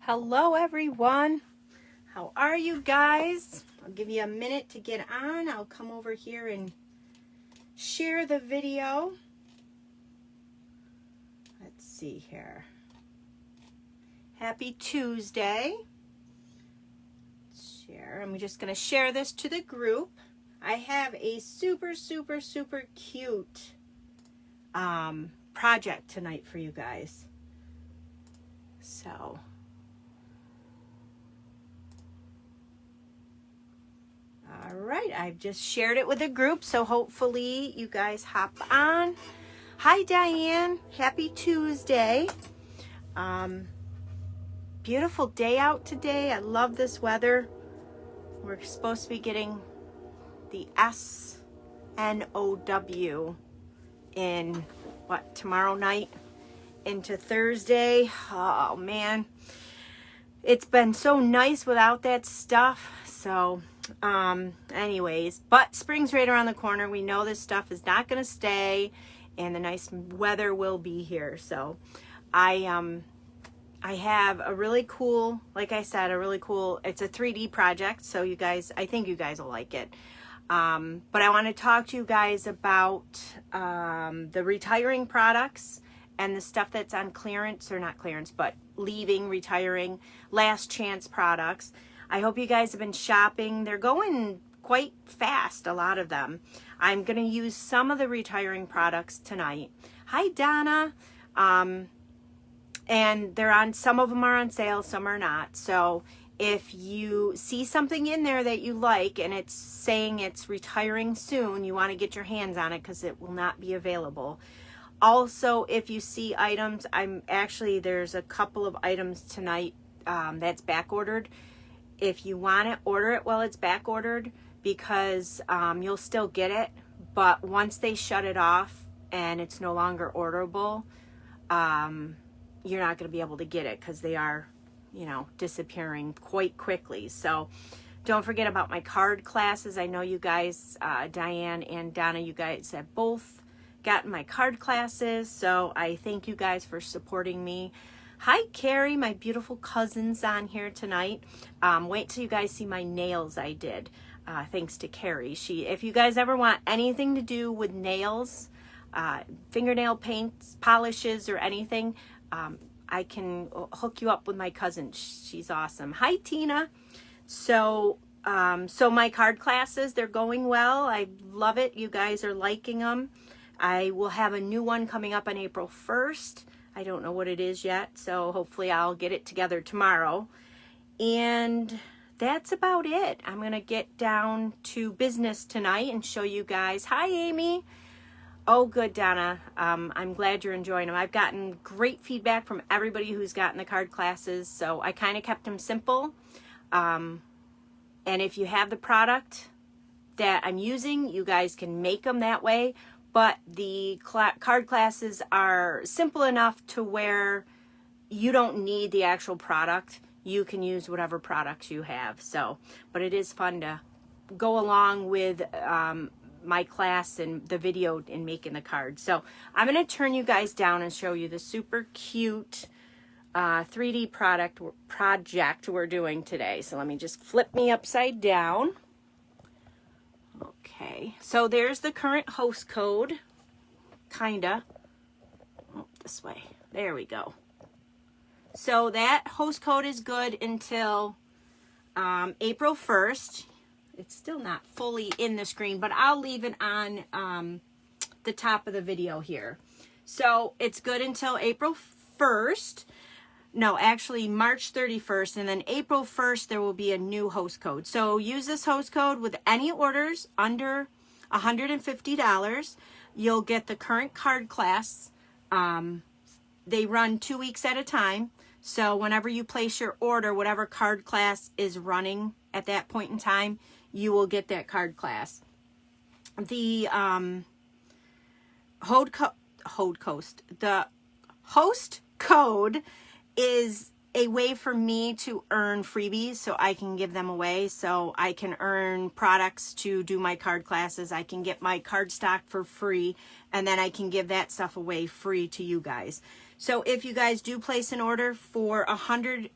Hello everyone, how are you guys? I'll give you a minute to get on. I'll come over here and share the video. Let's see here. Happy Tuesday. Share. I'm just going to share this to the group. I have a super cute project tonight for you guys. So all right, I've just shared it with the group, so hopefully you guys hop on. Hi Diane, happy Tuesday. Beautiful day out today. I love this weather. We're supposed to be getting the SNOW in what, tomorrow night into Thursday. Oh man, it's been so nice without that stuff. So anyways, but spring's right around the corner. We know this stuff is not going to stay and the nice weather will be here. So I have a really cool, like I said, it's a 3D project. So you guys, I think you guys will like it. But I want to talk to you guys about the retiring products and the stuff that's on clearance, or not clearance, but retiring, last chance products. I hope you guys have been shopping. They're going quite fast, a lot of them. I'm going to use some of the retiring products tonight. Hi, Donna. And they're on, some of them are on sale, some are not. So if you see something in there that you like and it's saying it's retiring soon, you want to get your hands on it because it will not be available. Also, if you see items, there's a couple of items tonight that's back ordered. If you want it, order it while it's back ordered, because you'll still get it, but once they shut it off and it's no longer orderable, you're not going to be able to get it because they are, disappearing quite quickly. So don't forget about my card classes. I know you guys, Diane and Donna, you guys have both gotten my card classes, so I thank you guys for supporting me. Hi Carrie, my beautiful cousin's on here tonight. Wait till you guys see my nails I did, thanks to Carrie. If you guys ever want anything to do with nails, fingernail paints, polishes, or anything, I can hook you up with my cousin. She's awesome. Hi Tina. So my card classes, they're going well. I love it. You guys are liking them. I will have a new one coming up on April 1st. I don't know what it is yet, so hopefully I'll get it together tomorrow. And that's about it. I'm going to get down to business tonight and show you guys. Hi, Amy. Oh, good, Donna. I'm glad you're enjoying them. I've gotten great feedback from everybody who's gotten the card classes, so I kind of kept them simple. And if you have the product that I'm using, you guys can make them that way. But the card classes are simple enough to where you don't need the actual product. You can use whatever products you have. So, but it is fun to go along with my class and the video in making the card. So I'm going to turn you guys down and show you the super cute 3D project we're doing today. So let me just flip me upside down. Okay, so there's the current host code, kinda. Oh, this way. There we go. So that host code is good until April 1st. It's still not fully in the screen, but I'll leave it on the top of the video here. So it's good until April 1st. No, actually March 31st, and then April 1st there will be a new host code. So use this host code with any orders under $150. You'll get the current card class. They run 2 weeks at a time. So whenever you place your order, whatever card class is running at that point in time, you will get that card class. The host code is a way for me to earn freebies so I can give them away. So I can earn products to do my card classes. I can get my Cardstock for free, and then I can give that stuff away free to you guys. So if you guys do place an order for $150,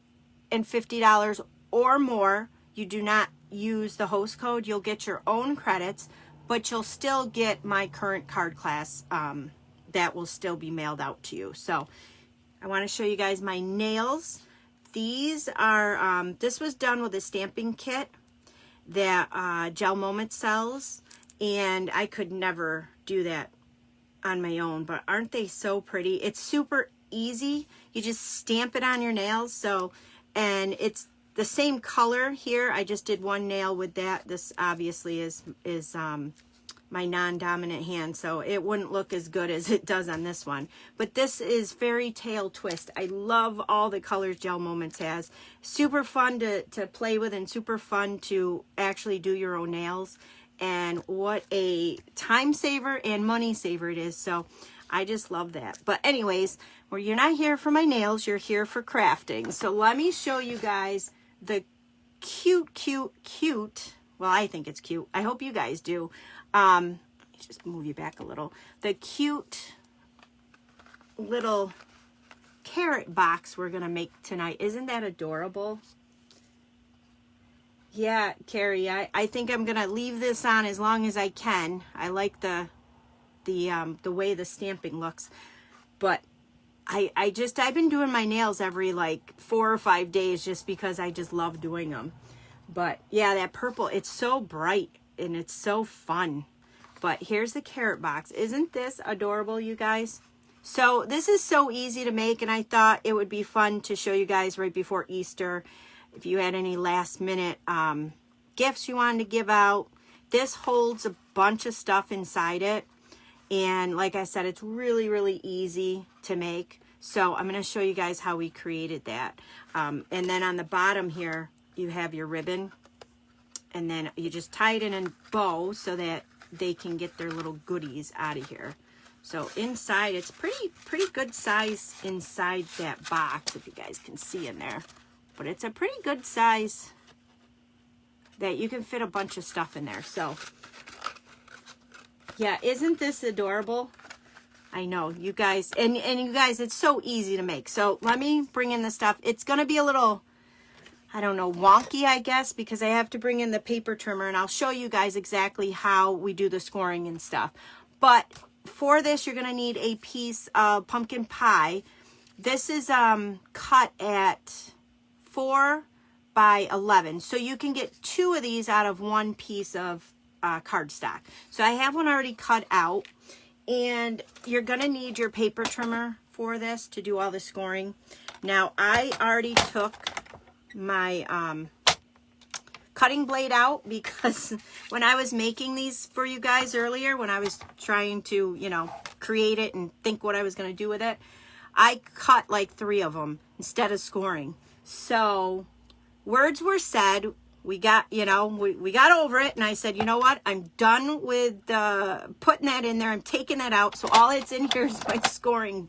$150 or more, you do not use the host code, you'll get your own credits, but you'll still get my current card class that will still be mailed out to you. So I want to show you guys my nails. These are, this was done with a stamping kit that Gel Moment sells, and I could never do that on my own, but aren't they so pretty? It's super easy. You just stamp it on your nails. So, and it's the same color here. I just did one nail with that. This obviously is my non-dominant hand, so it wouldn't look as good as it does on this one. But this is Fairy Tale Twist. I love all the colors Gel Moments has. Super fun to play with and super fun to actually do your own nails. And what a time saver and money saver it is. So I just love that. But anyways, well, you're not here for my nails, you're here for crafting. So let me show you guys the cute, well, I think it's cute. I hope you guys do. Let me just move you back a little. The cute little carrot box we're going to make tonight. Isn't that adorable? Yeah, Carrie, I think I'm going to leave this on as long as I can. I like the way the stamping looks. But I've been doing my nails every like 4 or 5 days just because I just love doing them. But yeah, that purple, it's so bright and it's so fun. But here's the carrot box. Isn't this adorable, you guys? So this is so easy to make, and I thought it would be fun to show you guys right before Easter. If you had any last minute gifts you wanted to give out. This holds a bunch of stuff inside it. And like I said, it's really, really easy to make. So I'm going to show you guys how we created that. And then on the bottom here, you have your ribbon. And then you just tie it in a bow so that they can get their little goodies out of here. So inside, it's pretty good size inside that box, if you guys can see in there. But it's a pretty good size that you can fit a bunch of stuff in there. So yeah, isn't this adorable? I know, you guys, and you guys, it's so easy to make. So let me bring in the stuff. It's going to be a little, I don't know, wonky, I guess, because I have to bring in the paper trimmer, and I'll show you guys exactly how we do the scoring and stuff. But for this, you're going to need a piece of pumpkin pie. This is cut at 4 by 11. So you can get 2 of these out of one piece of cardstock. So I have one already cut out. And you're going to need your paper trimmer for this to do all the scoring. Now, I already took my cutting blade out because when I was making these for you guys earlier, when I was trying to, you know, create it and think what I was going to do with it, I cut like 3 of them instead of scoring. So words were said. We got, you know, we got over it, and I said, you know what, I'm done with putting that in there. I'm taking that out, so all it's in here is my scoring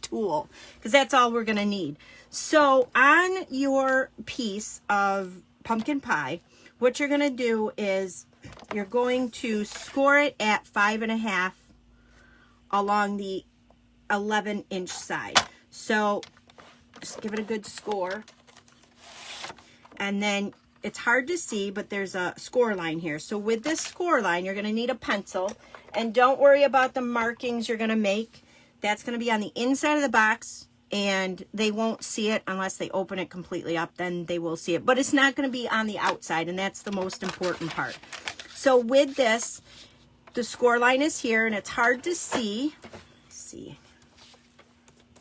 tool, because that's all we're going to need. So on your piece of pumpkin pie, what you're going to do is you're going to score it at 5.5 along the 11-inch side. So just give it a good score, and then it's hard to see, but there's a score line here. So with this score line, you're going to need a pencil. And don't worry about the markings you're going to make. That's going to be on the inside of the box, and they won't see it unless they open it completely up. Then they will see it. But it's not going to be on the outside, and that's the most important part. So with this, the score line is here, and it's hard to see. Let's see.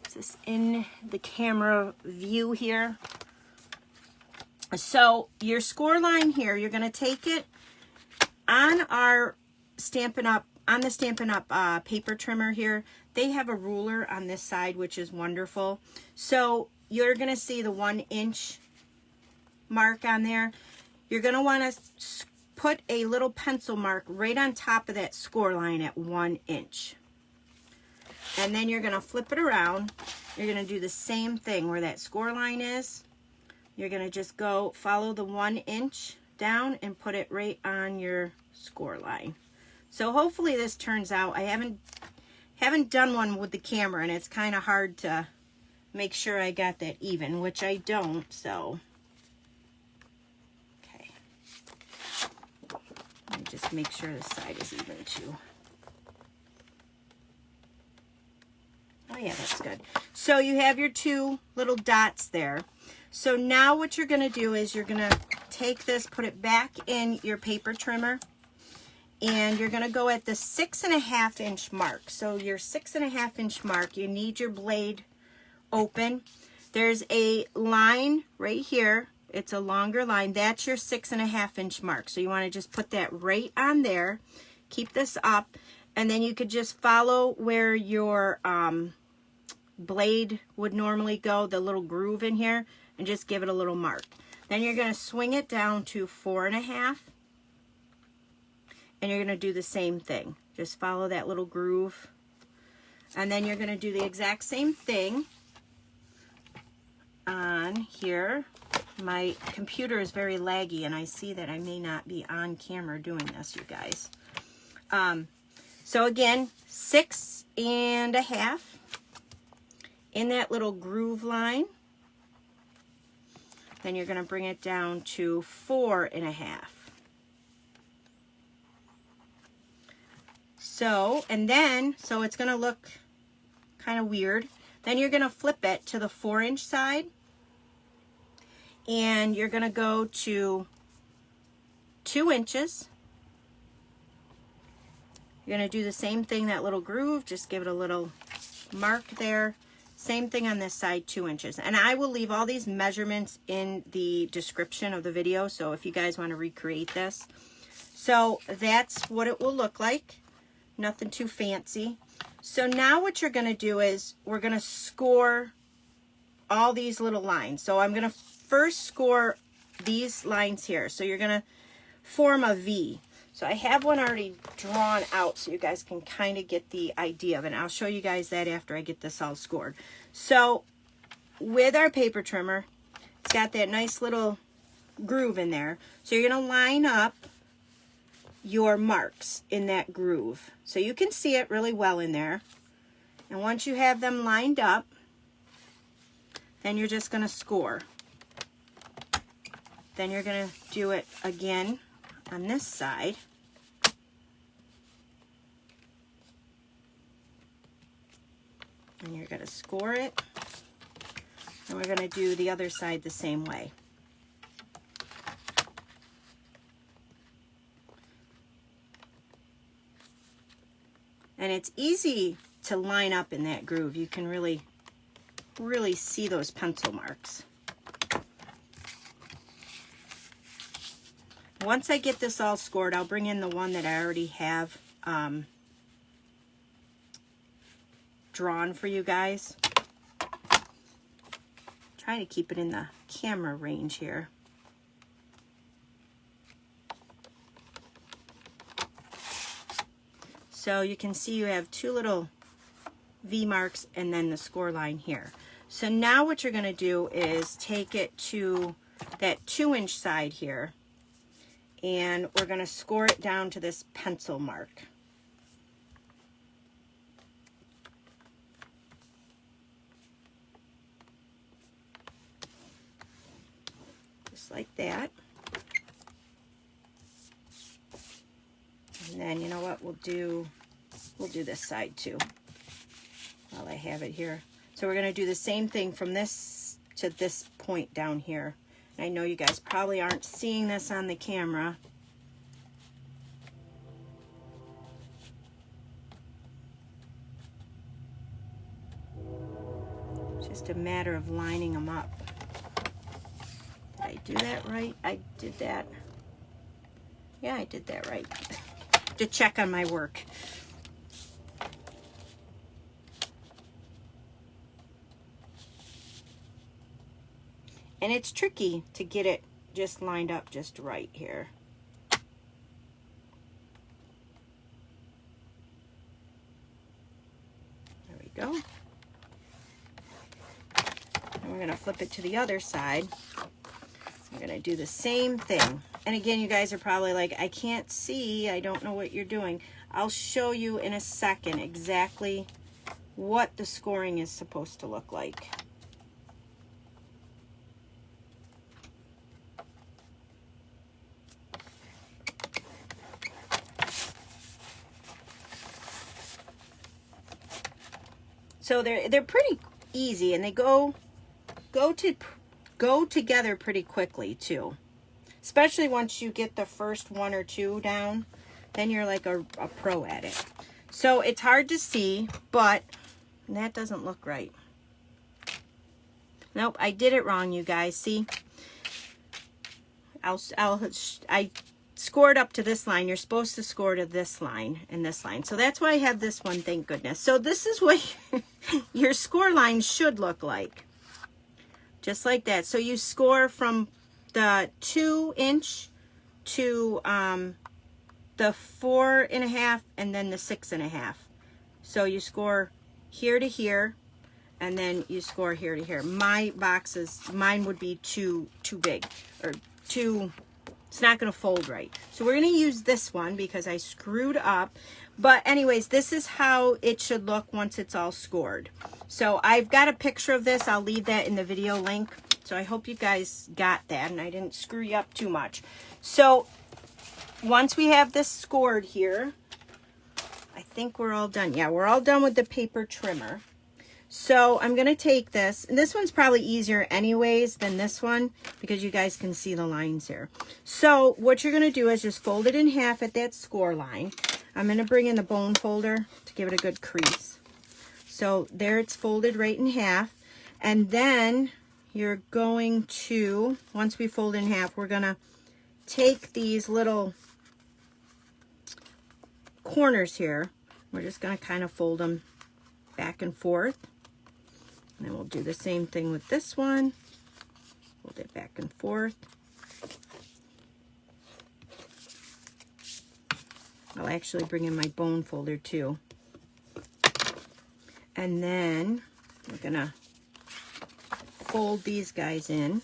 Is this in the camera view here? So your score line here, you're going to take it on our Stampin' Up, on the Stampin' Up paper trimmer here. They have a ruler on this side, which is wonderful. So you're going to see the 1-inch mark on there. You're going to want to put a little pencil mark right on top of that score line at 1 inch. And then you're going to flip it around. You're going to do the same thing where that score line is. You're going to just go follow the 1 inch down and put it right on your score line. So hopefully this turns out. I haven't done one with the camera, and it's kind of hard to make sure I got that even, which I don't, so. Okay. Let me just make sure the side is even too. Oh yeah, that's good. So you have your two little dots there. So now what you're gonna do is you're gonna take this, put it back in your paper trimmer, and you're gonna go at the 6.5 inch mark. So your 6.5 inch mark, you need your blade open. There's a line right here. It's a longer line. That's your 6.5 inch mark. So you wanna just put that right on there. Keep this up, and then you could just follow where your blade would normally go, the little groove in here, and just give it a little mark. Then you're going to swing it down to 4.5, and you're going to do the same thing. Just follow that little groove, and then you're going to do the exact same thing on here. My computer is very laggy, and I see that I may not be on camera doing this, you guys. So again, 6.5 in that little groove line. Then you're going to bring it down to 4.5. So, and then, so it's going to look kind of weird. Then you're going to flip it to the 4 inch side, and you're going to go to 2 inches. You're going to do the same thing, that little groove, just give it a little mark there. Same thing on this side, 2 inches. And I will leave all these measurements in the description of the video, so if you guys want to recreate this. So that's what it will look like. Nothing too fancy. So now what you're going to do is we're going to score all these little lines. So I'm going to first score these lines here. So you're going to form a V. So I have one already drawn out so you guys can kind of get the idea of it. And I'll show you guys that after I get this all scored. So with our paper trimmer, it's got that nice little groove in there. So you're going to line up your marks in that groove. So you can see it really well in there. And once you have them lined up, then you're just going to score. Then you're going to do it again on this side. And you're going to score it. And we're going to do the other side the same way. And it's easy to line up in that groove. You can really see those pencil marks. Once I get this all scored, I'll bring in the one that I already have drawn for you guys. Trying to keep it in the camera range here. So you can see you have two little V marks and then the score line here. So now what you're going to do is take it to that 2 inch side here, and we're going to score it down to this pencil mark. Just like that. And then, you know what, we'll do this side too while I have it here. So we're going to do the same thing from this to this point down here. And I know you guys probably aren't seeing this on the camera. It's just a matter of lining them up. Did I do that right? I did that. Yeah, I did that right. To check on my work. And it's tricky to get it just lined up just right here. There we go. And we're going to flip it to the other side. I'm going to do the same thing. And again, you guys are probably like, I can't see, I don't know what you're doing. I'll show you in a second exactly what the scoring is supposed to look like. So they're pretty easy, and they go together pretty quickly too. Especially once you get the first one or two down, then you're like a pro at it. So it's hard to see, but that doesn't look right. Nope, I did it wrong, you guys. See, I scored up to this line. You're supposed to score to this line and this line. So that's why I have this one, thank goodness. So this is what your score line should look like. Just like that. So you score from the 2-inch to the 4.5 and then the 6.5. So you score here to here, and then you score here to here. My boxes, mine would be too big, or too, it's not going to fold right. So we're going to use this one because I screwed up. But anyways, this is how it should look once it's all scored. So I've got a picture of this. I'll leave that in the video link. So I hope you guys got that and I didn't screw you up too much. So once we have this scored here, I think we're all done. Yeah, we're all done with the paper trimmer. So I'm going to take this, and this one's probably easier anyways than this one because you guys can see the lines here. So what you're going to do is just fold it in half at that score line. I'm going to bring in the bone folder to give it a good crease. So there it's folded right in half. And then you're going to, once we fold in half, we're going to take these little corners here. We're just going to kind of fold them back and forth. And then we'll do the same thing with this one. Fold it back and forth. I'll actually bring in my bone folder too. And then we're gonna fold these guys in.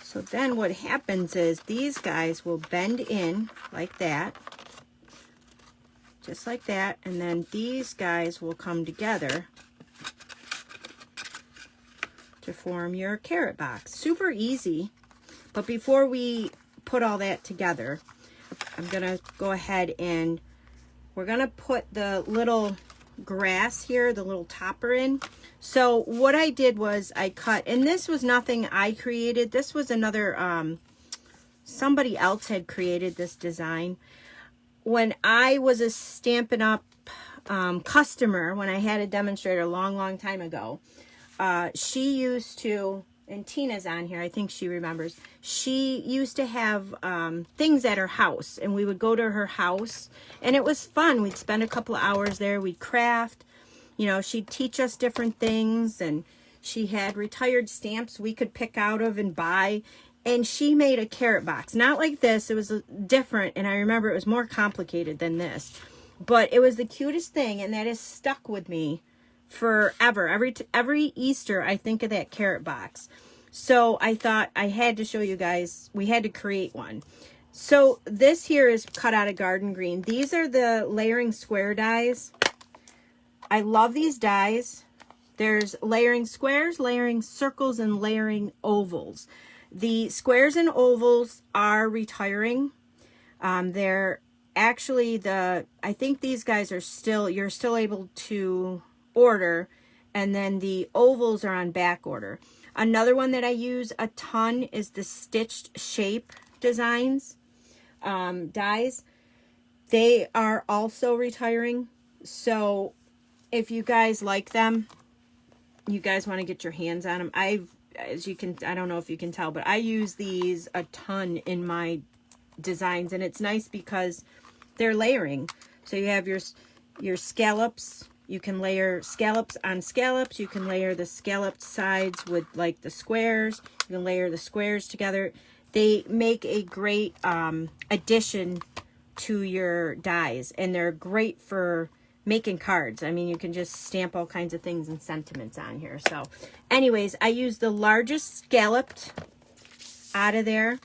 So then what happens is these guys will bend in like that, just like that, and then these guys will come together to form your carrot box. Super easy, but before we put all that together, I'm gonna go ahead and we're gonna put the little grass here, the little topper in. So what I did was I cut, and this was nothing I created. This was another, somebody else had created this design. When I was a Stampin' Up customer, when I had a demonstrator a long time ago, she used to, and Tina's on here, I think she remembers, she used to have things at her house, and we would go to her house, and it was fun. We'd spend a couple of hours there, we'd craft, you know, she'd teach us different things, and she had retired stamps we could pick out of and buy, and she made a carrot box. Not like this, it was different, and I remember it was more complicated than this, but it was the cutest thing, and that has stuck with me forever. Every Easter I think of that carrot box. So I thought I had to show you guys, we had to create one. So this here is cut out of Garden Green. These are the layering square dies. I love these dies. There's layering squares, layering circles, and layering ovals. The squares and ovals are retiring. They're actually I think these guys are still, you're still able to order, and then the ovals are on back order. Another one that I use a ton is the stitched shape designs, dies. They are also retiring. So if you guys like them, you guys want to get your hands on them. As you can, I don't know if you can tell, but I use these a ton in my designs, and it's nice because they're layering. So you have your scallops. You can layer scallops on scallops. You can layer the scalloped sides with like the squares. You can layer the squares together. They make a great addition to your dies, and they're great for making cards. I mean, you can just stamp all kinds of things and sentiments on here. So anyways, I use the largest scalloped out of there,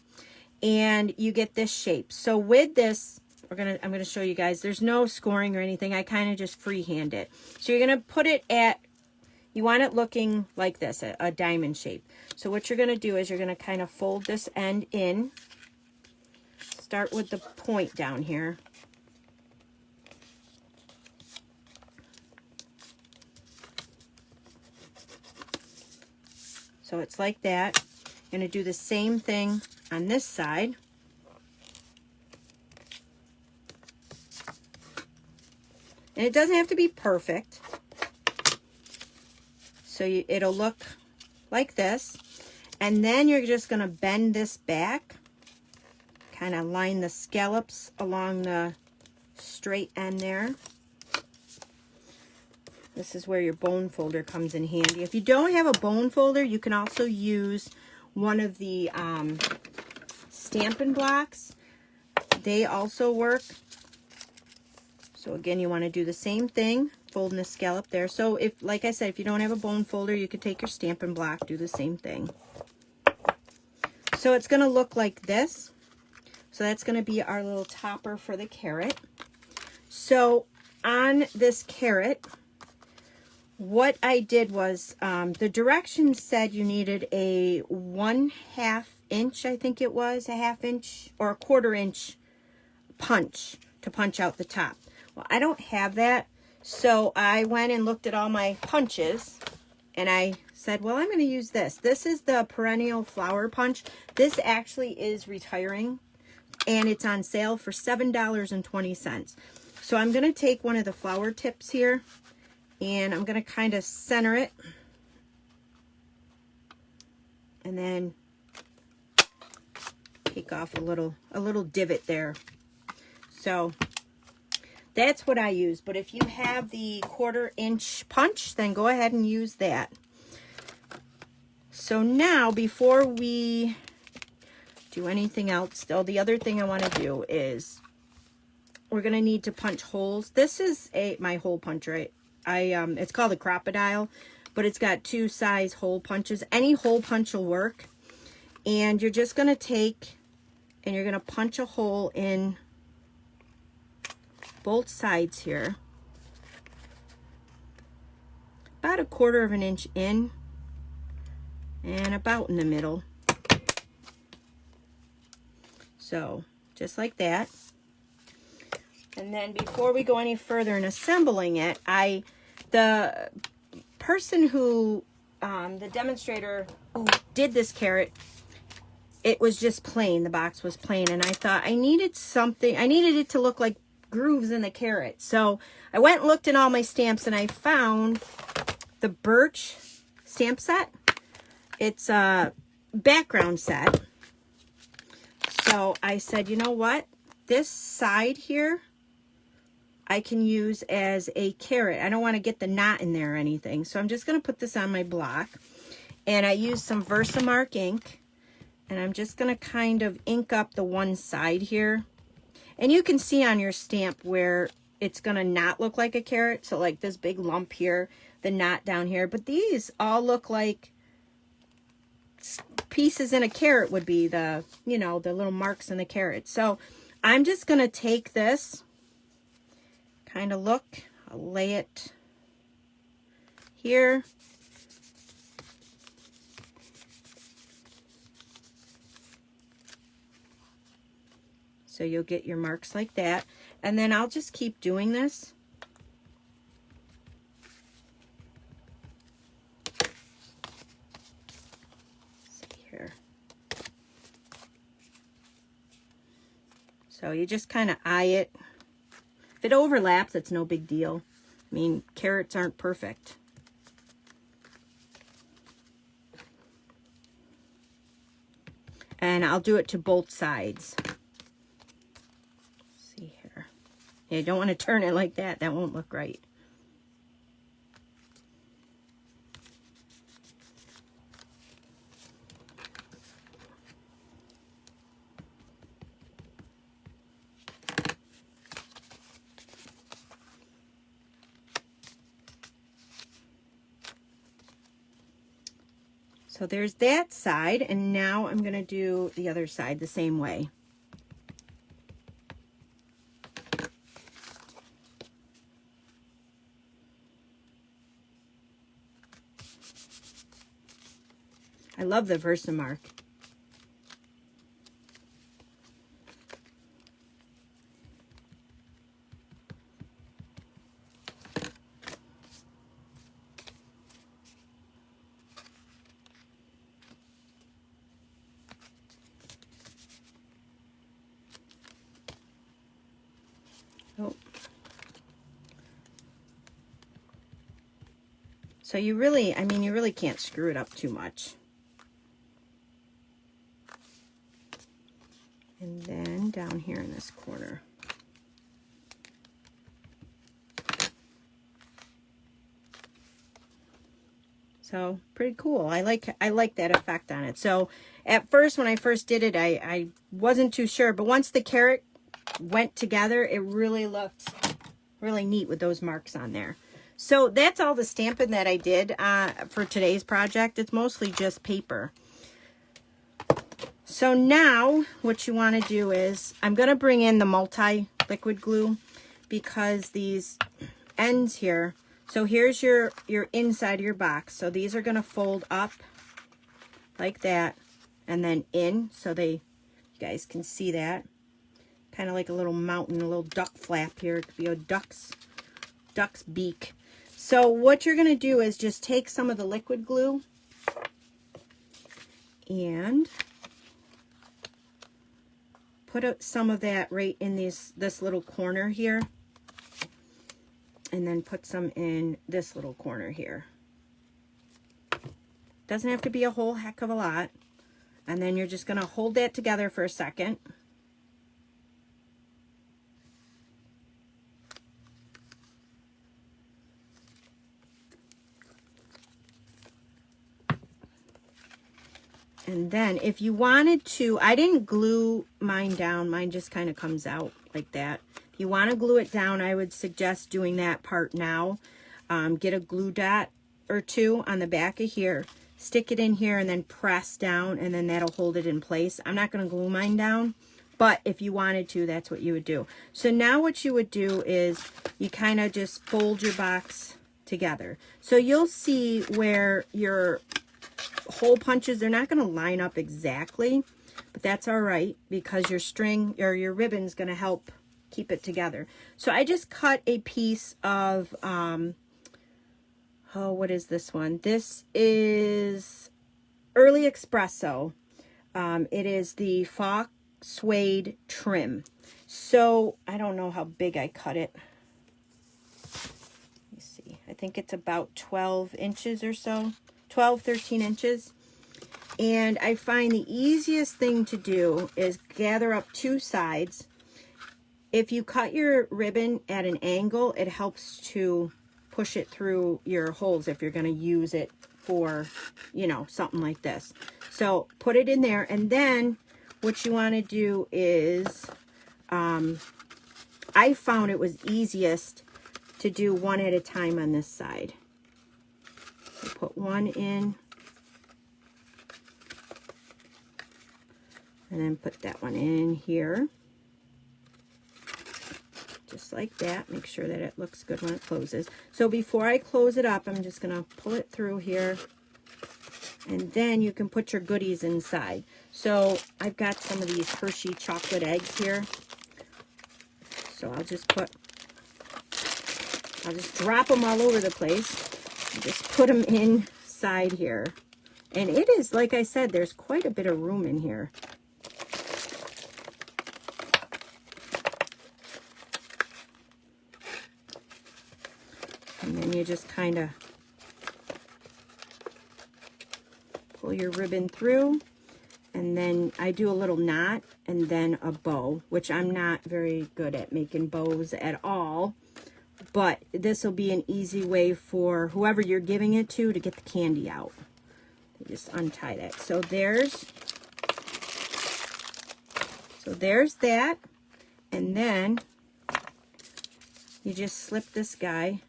and you get this shape. So with this, I'm gonna show you guys. There's no scoring or anything. I kind of just freehand it. So you're gonna put it at, you want it looking like this, a diamond shape. So what you're gonna do is you're gonna kind of fold this end in. Start with the point down here. So it's like that. You're gonna do the same thing on this side. And it doesn't have to be perfect. So it'll look like this. And then you're just going to bend this back. Kind of line the scallops along the straight end there. This is where your bone folder comes in handy. If you don't have a bone folder, you can also use one of the Stampin' blocks. They also work. So again, you want to do the same thing, folding the scallop there. So if, like I said, if you don't have a bone folder, you could take your Stampin' block, do the same thing. So it's going to look like this. So that's going to be our little topper for the carrot. So on this carrot, what I did was, the directions said you needed a 1/2 inch, I think it was, a 1/2 inch or a 1/4 inch punch to punch out the top. Well, I don't have that, so I went and looked at all my punches, and I said, well, I'm going to use this. This is the Perennial Flower Punch. This actually is retiring, and it's on sale for $7.20. So I'm going to take one of the flower tips here, and I'm going to kind of center it, and then take off a little divot there. So that's what I use. But if you have the 1/4 inch punch, then go ahead and use that. So now, before we do anything else, still, the other thing I want to do is we're going to need to punch holes. This is my hole puncher. It's called a crocodile, but it's got 2 size hole punches. Any hole punch will work. And you're just going to take and you're going to punch a hole in both sides here, about 1/4 inch in, and about in the middle. So just like that. And then before we go any further in assembling it, the person who, the demonstrator who did this carrot, it was just plain. The box was plain, and I thought I needed something. I needed it to look like grooves in the carrot. So I went and looked in all my stamps, and I found the Birch stamp set. It's a background set. So I said, you know what? This side here, I can use as a carrot. I don't want to get the knot in there or anything. So I'm just going to put this on my block. And I used some Versamark ink. And I'm just going to kind of ink up the one side here. And you can see on your stamp where it's going to not look like a carrot. So like this big lump here, the knot down here. But these all look like pieces in a carrot would be, the, you know, the little marks in the carrot. So I'm just going to take this, kind of look, I'll lay it here. So you'll get your marks like that. And then I'll just keep doing this. Let's see here. So you just kind of eye it. If it overlaps, it's no big deal. I mean, carrots aren't perfect. And I'll do it to both sides. You don't want to turn it like that. That won't look right. So there's that side, and now I'm going to do the other side the same way. I love the Versamark. Oh. So you really, I mean, you really can't screw it up too much. And then down here in this corner. So pretty cool. I like that effect on it. So at first, when I first did it, I wasn't too sure, but once the carrot went together, it really looked really neat with those marks on there. So that's all the stamping that I did for today's project. It's mostly just paper. So now what you want to do is, I'm going to bring in the multi-liquid glue because these ends here, so here's your inside of your box. So these are going to fold up like that and then in, so you guys can see that. Kind of like a little mountain, a little duck flap here. It could be a duck's beak. So what you're going to do is just take some of the liquid glue and put some of that right in this little corner here, and then put some in this little corner here. Doesn't have to be a whole heck of a lot. And then you're just going to hold that together for a second. And then if you wanted to, I didn't glue mine down. Mine just kind of comes out like that. If you want to glue it down, I would suggest doing that part now. Get a glue dot or two on the back of here. Stick it in here and then press down, and then that'll hold it in place. I'm not going to glue mine down, but if you wanted to, that's what you would do. So now what you would do is you kind of just fold your box together. So you'll see where your hole punches, they're not going to line up exactly, but that's all right because your string or your ribbon is going to help keep it together. So I just cut a piece of what is this one? This is Early Espresso. It is the Fox Suede trim. So I don't know how big I cut it. Let me see. I think it's about 12 inches or so. 12, 13 inches. And I find the easiest thing to do is gather up two sides. If you cut your ribbon at an angle, it helps to push it through your holes if you're going to use it for, you know, something like this. So put it in there, and then what you want to do is, I found it was easiest to do one at a time on this side. So put one in, and then put that one in here. Just like that. Make sure that it looks good when it closes. So before I close it up, I'm just going to pull it through here. And then you can put your goodies inside. So I've got some of these Hershey chocolate eggs here. So I'll just drop them all over the place. And just put them inside here. And it is, like I said, there's quite a bit of room in here. And then you just kind of pull your ribbon through, and then I do a little knot and then a bow, which I'm not very good at making bows at all, but this will be an easy way for whoever you're giving it to get the candy out. You just untie that. So there's that, and then you just slip this guy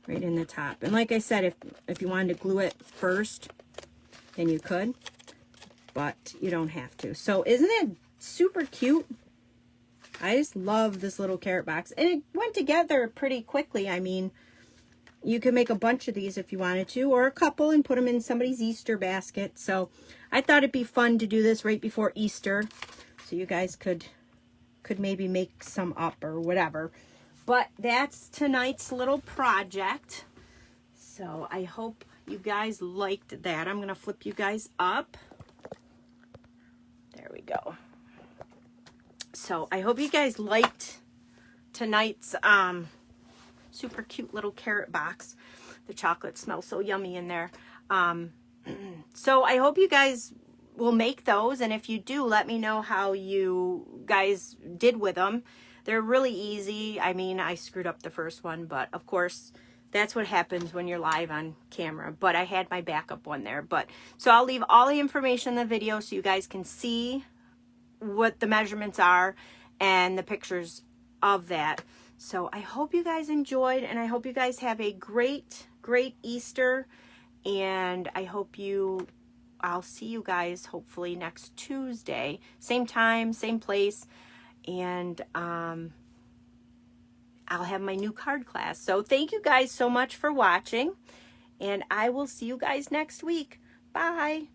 right in the top. And like I said, if you wanted to glue it first, then you could, but you don't have to. So isn't it super cute? I just love this little carrot box, and it went together pretty quickly. I mean, You could make a bunch of these if you wanted to, or a couple, and put them in somebody's Easter basket. So I thought it'd be fun to do this right before Easter, so you guys could maybe make some up or whatever. But that's tonight's little project. So I hope you guys liked that. I'm going to flip you guys up. There we go. So I hope you guys liked tonight's super cute little carrot box. The chocolate smells so yummy in there. So I hope you guys will make those, and if you do, let me know how you guys did with them. They're really easy. I mean, I screwed up the first one, but of course that's what happens when you're live on camera. But I had my backup one there. But so I'll leave all the information in the video so you guys can see what the measurements are and the pictures of that. So I hope you guys enjoyed, and I hope you guys have a great Easter, and I hope I'll see you guys hopefully next Tuesday, same time, same place, and I'll have my new card class. So thank you guys so much for watching, and I will see you guys next week. Bye.